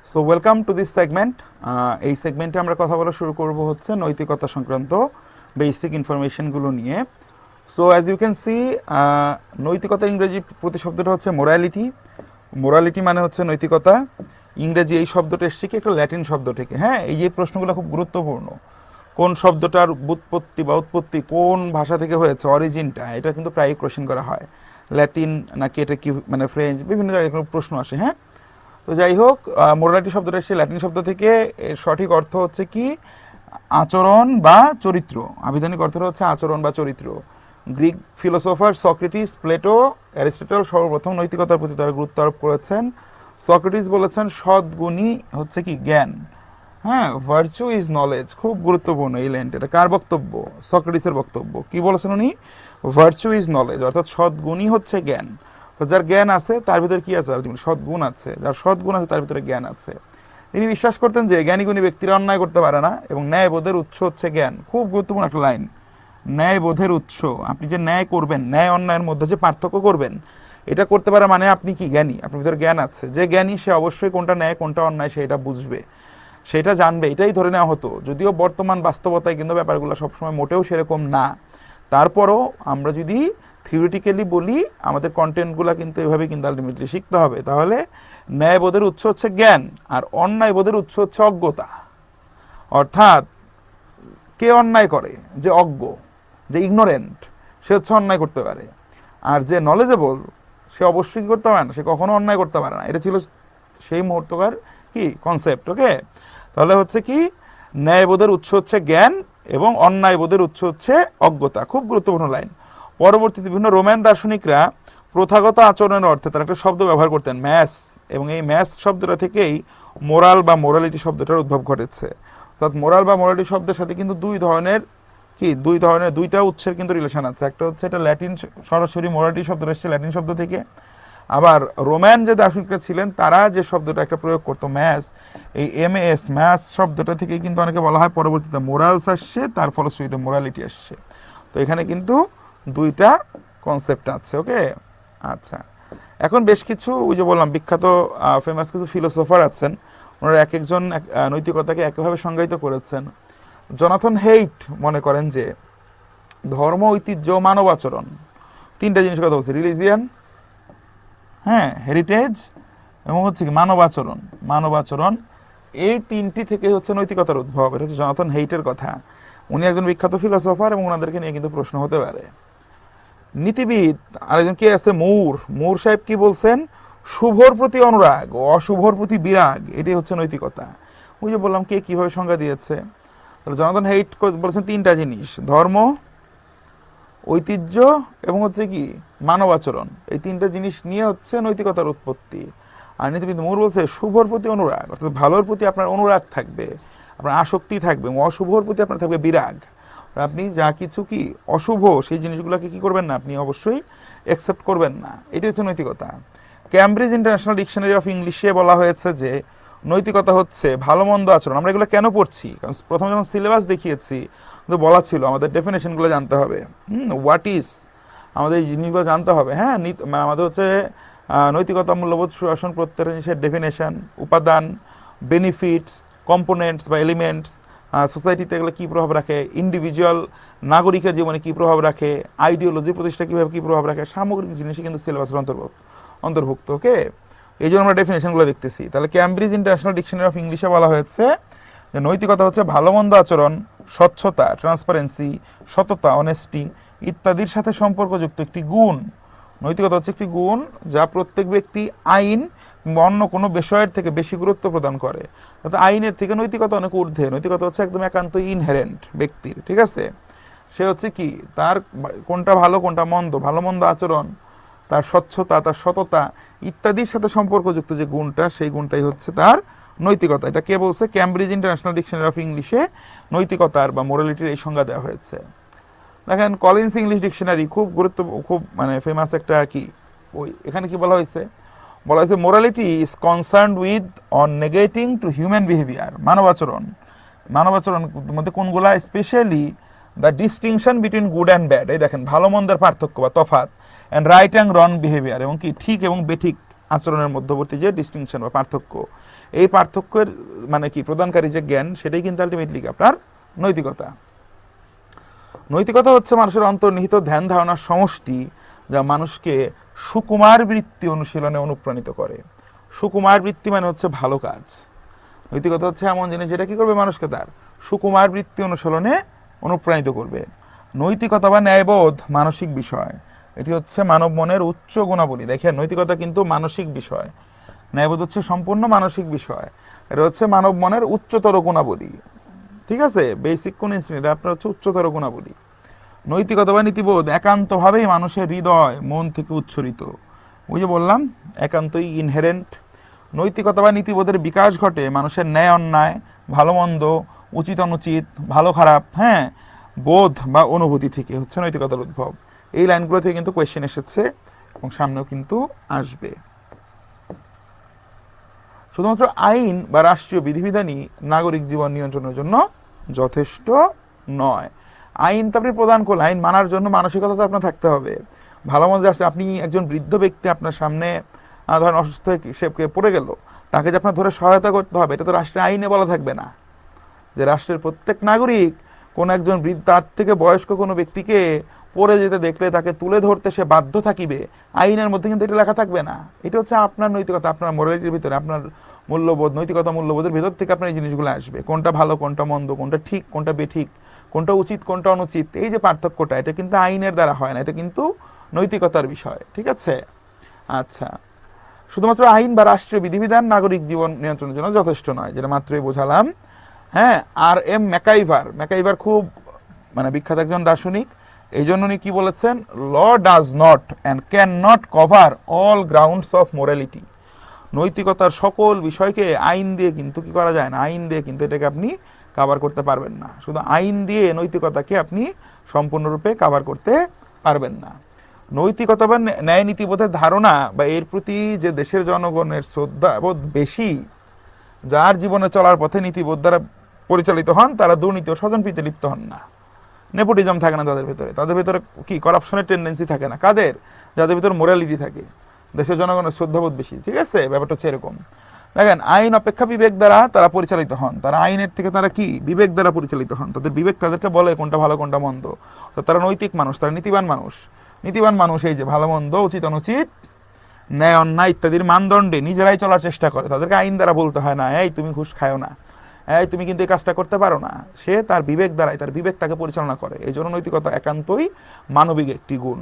So welcome to this segment. এই সেগমেন্টে আমরা কথা বলা শুরু করব হচ্ছে নৈতিকতা সংক্রান্ত বেসিক ইনফরমেশনগুলো নিয়ে। So as you can see, নৈতিকতার ইংরেজি প্রতিশব্দটা হচ্ছে মোরালিটি। মোরালিটি মানে হচ্ছে নৈতিকতা। ইংরেজি এই শব্দটা এসছে কি একটা ল্যাটিন শব্দ থেকে। হ্যাঁ, এই যে প্রশ্নগুলো খুব গুরুত্বপূর্ণ। কোন শব্দটার উৎপত্তি কোন ভাষা থেকে হয়েছে, অরিজিনটা, এটা কিন্তু প্রায়ই কোশ্চেন করা হয়। ল্যাটিন নাকি এটা কি মানে ফ্রেঞ্চ, বিভিন্ন জায়গায় প্রশ্ন আসে। হ্যাঁ, তো যাই হোক, মোরালিটি শব্দটা এসেছে ল্যাটিন শব্দ থেকে। এর সঠিক অর্থ হচ্ছে কি আচরণ বা চরিত্র। আবিধানিক অর্থটা হচ্ছে আচরণ বা চরিত্র। Greek philosopher Socrates, Plato, Aristotle সর্বপ্রথম নৈতিকতার প্রতি তারা গুরুত্ব আরোপ করেছেন। সক্রেটিস বলেছেন সদ্গুণী হচ্ছে কি জ্ঞান। হ্যাঁ, ভার্চু ইজ নলেজ, খুব গুরুত্বপূর্ণ এই লাইনটা। এটা কার বক্তব্য? সক্রেটিসের বক্তব্য। কি বলেছেন উনি? ভার্চু ইজ নলেজ, অর্থাৎ সদ্গুণই হচ্ছে জ্ঞান। তো যার জ্ঞান আছে তার ভিতরে কি আছে? আলটিমেটলি সদ্গুণ আছে। যার সদ্গুণ আছে তার ভিতরে জ্ঞান আছে। তিনি বিশ্বাস করতেন যে জ্ঞানীগুণী ব্যক্তিরা অন্যায় করতে পারে না এবং ন্যায়বোধের উৎস হচ্ছে জ্ঞান। খুব গুরুত্বপূর্ণ একটা লাইন, ন্যায়বোধের উৎস। আপনি যে ন্যায় করবেন, ন্যায় অন্যায়ের মধ্যে যে পার্থক্য করবেন, এটা করতে পারা মানে আপনি কি জ্ঞানী, আপনার ভিতরে জ্ঞান আছে। যে জ্ঞানী সে অবশ্যই কোনটা ন্যায় কোনটা অন্যায় সেটা বুঝবে, সেটা জানবে, এটাই ধরে নেওয়া হতো। যদিও বর্তমান বাস্তবতায় কিন্তু ব্যাপারগুলো সবসময় মোটেও সেরকম না। তারপরও আমরা যদি থিওরিটিক্যালি বলি, আমাদের কন্টেন্টগুলো কিন্তু এভাবে কিন্তু আলটিমেটলি শিখতে হবে। তাহলে ন্যায়বোধের উৎস হচ্ছে জ্ঞান, আর অন্যায়বোধের উৎস হচ্ছে অজ্ঞতা। অর্থাৎ কে অন্যায় করে? যে অজ্ঞ, যে ইগনোরেন্ট, সে হচ্ছে অন্যায় করতে পারে। আর যে নলেজেবল, সে অবশ্যই কি করতে পারে না, সে কখনো অন্যায় করতে পারে না। এটা ছিল সেই মুহূর্তকার কি কনসেপ্ট। ওকে, তাহলে হচ্ছে কি ন্যায়বোধের উৎস হচ্ছে জ্ঞান এবং অন্যায়বোধের উৎস হচ্ছে অজ্ঞতা। খুব গুরুত্বপূর্ণ লাইন। পরবর্তীতে বিভিন্ন রোমান দার্শনিকরা প্রথাগত আচরণের অর্থে তারা একটা শব্দ ব্যবহার করতেন, ম্যাস, এবং এই ম্যাস শব্দটা থেকেই মোরাল বা মোরালিটি শব্দটার উদ্ভব ঘটেছে। অর্থাৎ মোরাল বা মোরালিটি শব্দের সাথে কিন্তু দুইটা উৎসের কিন্তু রিলেশন আছে। একটা হচ্ছে এটা ল্যাটিন, সরাসরি মোরালিটি শব্দটা এসেছে ল্যাটিন শব্দ থেকে। আবার রোমান যে দার্শনিকরা ছিলেন তারা যে শব্দটা একটা প্রয়োগ করতো ম্যাস, এই এমএস ম্যাস শব্দটা থেকে কিন্তু অনেকে বলা হয় পরবর্তীতে মোরালস আসছে, তার ফলশ্রুতিতে মোরালিটি আসছে। তো এখানে কিন্তু দুইটা কনসেপ্ট আছে। ওকে, আচ্ছা। এখন বেশ কিছু ওই যে বললাম বিখ্যাত ফেমাস কিছু ফিলোসোফার আছেন, ওনারা এক একজন নৈতিকতাকে একভাবে সংজ্ঞায়িত করেছেন। জোনাথন হেইট মনে করেন যে ধর্ম, ঐতিহ্য, মানব আচরণ, তিনটা জিনিস কথা বলছি, রিলিজিয়ান, হ্যাঁ, হেরিটেজ, এবং হচ্ছে কি মানব আচরণ। মানব আচরণ, এই তিনটি থেকে হচ্ছে নৈতিকতার উদ্ভব। এটা হচ্ছে জনাথন হেইটের কথা। উনি একজন বিখ্যাত ফিলোসোফার এবং ওনাদেরকে নিয়ে কিন্তু প্রশ্ন হতে পারে। নীতিবিদ আরেকজন কে আছে? মুর সাহেব কি বলছেন? শুভর প্রতি অনুরাগ ও অশুভর প্রতি বিরাগ, এটাই হচ্ছে নৈতিকতা। ওই যে বললাম কে কিভাবে সংজ্ঞা দিয়েছে। তাহলে জনাথন হেইট বলেছেন তিনটা জিনিস, ধর্ম, ঐতিহ্য এবং হচ্ছে কি মানব আচরণ। এই তিনটা জিনিস নিয়ে হচ্ছে নৈতিকতার উৎপত্তি। আর নীতিবিদ মুর বলছে শুভর প্রতি অনুরাগ, অর্থাৎ ভালোর প্রতি আপনার অনুরাগ থাকবে, আপনার আসক্তি থাকবে, এবং অশুভর প্রতি আপনার থাকবে বিরাগ। আপনি যা কিছু কি অশুভ সেই জিনিসগুলোকে কি করবেন না, আপনি অবশ্যই অ্যাকসেপ্ট করবেন না। এটি হচ্ছে নৈতিকতা। ক্যামব্রিজ ইন্টারন্যাশনাল ডিকশনারি অফ ইংলিশে বলা হয়েছে যে নৈতিকতা হচ্ছে ভালো মন্দ আচরণ। আমরা এগুলো কেন পড়ছি? কারণ প্রথমে যখন সিলেবাস দেখিয়েছি কিন্তু বলা ছিল আমাদের ডেফিনেশনগুলো জানতে হবে। হোয়াট ইজ, আমাদের এই জিনিসগুলো জানতে হবে। হ্যাঁ, আমাদের হচ্ছে নৈতিকতা, মূল্যবোধ, সুশাসন, প্রত্যেকটা জিনিসের ডেফিনেশন, উপাদান, বেনিফিটস, কম্পোনেন্টস বা এলিমেন্টস, সোসাইটিতে এগুলো কী প্রভাব রাখে, ইন্ডিভিজুয়াল নাগরিকের জীবনে কী প্রভাব রাখে, আইডিওলজি প্রতিষ্ঠা কীভাবে কী প্রভাব রাখে, সামগ্রিক জিনিসই কিন্তু সিলেবাসের অন্তর্ভুক্ত। ওকে, এই জন্য আমরা ডেফিনেশনগুলো দেখতেছি। তাহলে ক্যামব্রিজ ইন্টারন্যাশনাল ডিকশনারি অফ ইংলিশে বলা হয়েছে যে নৈতিকতা হচ্ছে ভালো মন্দ আচরণ, স্বচ্ছতা, ট্রান্সপারেন্সি, সততা, অনেস্টি ইত্যাদির সাথে সম্পর্কযুক্ত একটি গুণ। নৈতিকতা হচ্ছে একটি গুণ যা প্রত্যেক ব্যক্তি আইন বা অন্য কোনো বিষয়ের থেকে বেশি গুরুত্ব প্রদান করে। অর্থাৎ আইনের থেকে নৈতিকতা অনেক ঊর্ধ্বে। নৈতিকতা হচ্ছে একদম একান্ত ইনহেরেন্ট ব্যক্তির, ঠিক আছে। সে হচ্ছে কি তার কোনটা ভালো কোনটা মন্দ, ভালো মন্দ আচরণ, তার স্বচ্ছতা, তার সততা ইত্যাদির সাথে সম্পর্কযুক্ত যে গুণটা, সেই গুণটাই হচ্ছে তার নৈতিকতা। এটা কে বলছে? ক্যামব্রিজ ইন্টারন্যাশনাল ডিকশনারি অফ ইংলিশে নৈতিকতার বা মোরালিটির এই সংজ্ঞা দেওয়া হয়েছে। দেখেন কলিন্স ইংলিশ ডিকশনারি, খুব মানে ফেমাস একটা কি ওই, এখানে কি বলা হয়েছে? বলা হয়েছে morality is concerned with on negating to human behaviour, মানবাচরণ। মানবাচরণ মধ্যে কোনগুলা? Specially the distinction between good and bad, এই দেখেন ভালো মন্দের পার্থক্য বা তফাৎ, and right and wrong behaviour, এবং কি ঠিক এবং বেঠিক আচরণের মধ্যবর্তী যে ডিস্টিংশন বা পার্থক্য, এই পার্থক্যের মানে কি প্রদানকারী যে জ্ঞান, সেটাই কিন্তু আলটিমেটলি আপনার নৈতিকতা। নৈতিকতা হচ্ছে মানুষের অন্তর্নিহিত ধ্যান ধারণার সমষ্টি, যা মানুষকে সুকুমার বৃত্তি অনুশীলনে অনুপ্রাণিত করে। সুকুমার বৃত্তি মানে হচ্ছে ভালো কাজ। নৈতিকতা হচ্ছে এমন জিনিস যেটা কি করবে, মানুষকে তার সুকুমার বৃত্তি অনুশীলনে অনুপ্রাণিত করবে। নৈতিকতা বা ন্যায়বোধ মানসিক বিষয়, এটি হচ্ছে মানব মনের উচ্চ গুণাবলী। দেখেন, নৈতিকতা কিন্তু মানসিক বিষয়, ন্যায়বোধ হচ্ছে সম্পূর্ণ মানসিক বিষয়। এটা হচ্ছে মানব মনের উচ্চতর গুণাবলী, ঠিক আছে? বেসিক কোন ইনস্টিটিউট, আপনার হচ্ছে উচ্চতর গুণাবলী। নৈতিকতা বা নীতিবোধ একান্তভাবেই মানুষের হৃদয় মন থেকে উচ্ছরিত। ওই যে বললাম, একান্তই ইনহেরেন্ট। নৈতিকতা বা নীতিবোধের বিকাশ ঘটে মানুষের ন্যায় অন্যায়, ভালো মন্দ, উচিত অনুচিত, ভালো খারাপ, হ্যাঁ, বোধ বা অনুভূতি থেকে হচ্ছে নৈতিকতার উদ্ভব। এই লাইনগুলো থেকে কিন্তু কোয়েশ্চেন এসেছে এবং সামনেও কিন্তু আসবে। শুধুমাত্র আইন বা রাষ্ট্রীয় বিধিবিধানই নাগরিক জীবন নিয়ন্ত্রণের জন্য যথেষ্ট নয়। আইন তো আপনি প্রদান করলে, আইন মানার জন্য মানসিকতা তো আপনার থাকতে হবে। ভালো মন্দ আসলে আপনি একজন বৃদ্ধ ব্যক্তি আপনার সামনে ধরেন অসুস্থ হয়ে সে পড়ে গেল, তাকে যে আপনার ধরে সহায়তা করতে হবে, এটা তো রাষ্ট্রের আইনে বলা থাকবে না যে রাষ্ট্রের প্রত্যেক নাগরিক কোন একজন বৃদ্ধ তার থেকে বয়স্ক কোনো ব্যক্তিকে পড়ে যেতে দেখলে তাকে তুলে ধরতে সে বাধ্য থাকিবে, আইনের মধ্যে কিন্তু এটা লেখা থাকবে না। এটা হচ্ছে আপনার নৈতিকতা, আপনার মোরালিটির ভিতরে, আপনার মূল্যবোধ, নৈতিকতা মূল্যবোধের ভিতর থেকে আপনার এই জিনিসগুলো আসবে। কোনটা ভালো, কোনটা মন্দ, কোনটা ঠিক, কোনটা বেঠিক, কোনটা উচিত, কোনটা অনুচিত, এই যে পার্থক্যটা, এটা কিন্তু আইনের দ্বারা হয় না, এটা কিন্তু নৈতিকতার বিষয়, ঠিক আছে? আচ্ছা, শুধুমাত্র আইন বা রাষ্ট্রীয় বিধিবিধান নাগরিক জীবন নিয়ন্ত্রণের জন্য যথেষ্ট নয়, যেটা মাত্রই বোঝালাম। হ্যাঁ, আর এম ম্যাকাইভার খুব মানে বিখ্যাত একজন দার্শনিক। এই জন্য উনি কি বলেছেন, law does not and can not cover all grounds of morality. নৈতিকতার সকল বিষয়কে আইন দিয়ে কিন্তু কি করা যায় না, আইন দিয়ে কিন্তু এটাকে আপনি কাভার করতে পারবেন না। শুধু আইন দিয়ে নৈতিকতাকে আপনি সম্পূর্ণরূপে কাভার করতে পারবেন না। নৈতিকতা বা ন্যায় নীতিবোধের ধারণা বা এর প্রতি যে দেশের জনগণের শ্রদ্ধাবোধ বেশি, যার জীবনে চলার পথে নীতিবোধ দ্বারা পরিচালিত হন, তারা দুর্নীতি ও স্বজনপ্রীতি লিপ্ত হন না। নেপোটিজম থাকে না তাদের ভেতরে, তাদের ভেতরে কি করাপশনের টেন্ডেন্সি থাকে না। কাদের? যাদের ভিতরে মোরালিটি থাকে, দেশের জনগণের শ্রদ্ধাবোধ বেশি, ঠিক আছে? ব্যাপারটা হচ্ছে এরকম। দেখেন, আইন অপেক্ষা বিবেক দ্বারা তারা পরিচালিত হন, তারা আইনের থেকে তারা কি বিবেক দ্বারা পরিচালিত হন। তাদের বিবেক তাদেরকে বলে কোনটা ভালো কোনটা মন্দ। তো তারা নৈতিক মানুষ, তারা নীতিবান মানুষ। নীতিবান মানুষ এই যে ভালো মন্দ, উচিত অনুচিত, ন্যায় অন্যায় ইত্যাদির মানদণ্ডে নিজেরাই চলার চেষ্টা করে। তাদেরকে আইন দ্বারা বলতে হয় না, এই তুমি ঘুষ খাও না, এই তুমি কিন্তু এই কাজটা করতে পারো না। সে তার বিবেক দ্বারাই, তার বিবেক তাকে পরিচালনা করে। এই জন্য নৈতিকতা একান্তই মানবিক একটি গুণ।